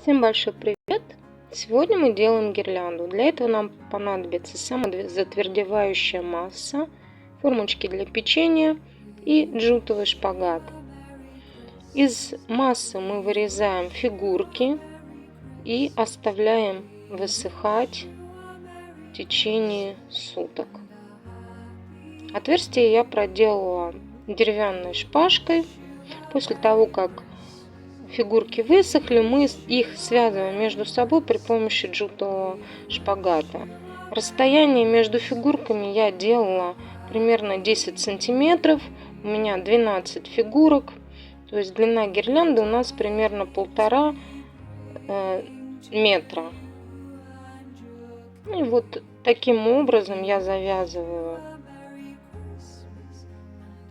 Всем большой привет! Сегодня мы делаем гирлянду. Для этого нам понадобится самозатвердевающая масса, формочки для печенья и джутовый шпагат. Из массы мы вырезаем фигурки и оставляем высыхать в течение суток. Отверстие я проделала деревянной шпажкой. После того, как фигурки высохли, мы их связываем между собой при помощи джутового шпагата. Расстояние между фигурками я делала примерно 10 сантиметров. У меня 12 фигурок. То есть длина гирлянды у нас примерно 1,5 метра. И вот таким образом я завязываю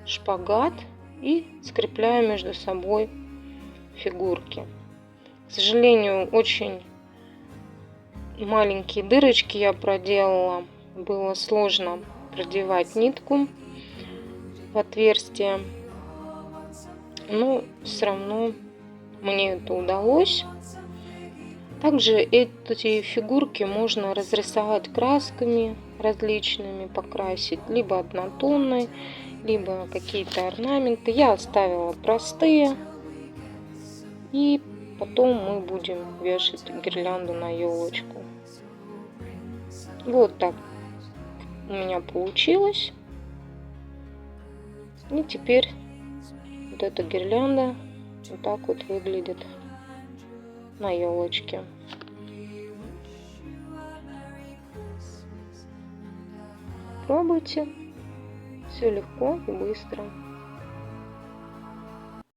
шпагат и скрепляю между собой фигурки. К сожалению, очень маленькие дырочки я проделала. Было сложно продевать нитку в отверстие. Но все равно мне это удалось. Также эти фигурки можно разрисовать красками различными, покрасить либо однотонной, либо какие-то орнаменты. Я оставила простые. И потом мы будем вешать гирлянду на елочку. Вот так у меня получилось. И теперь вот эта гирлянда вот так вот выглядит на елочке. Пробуйте. Все легко и быстро.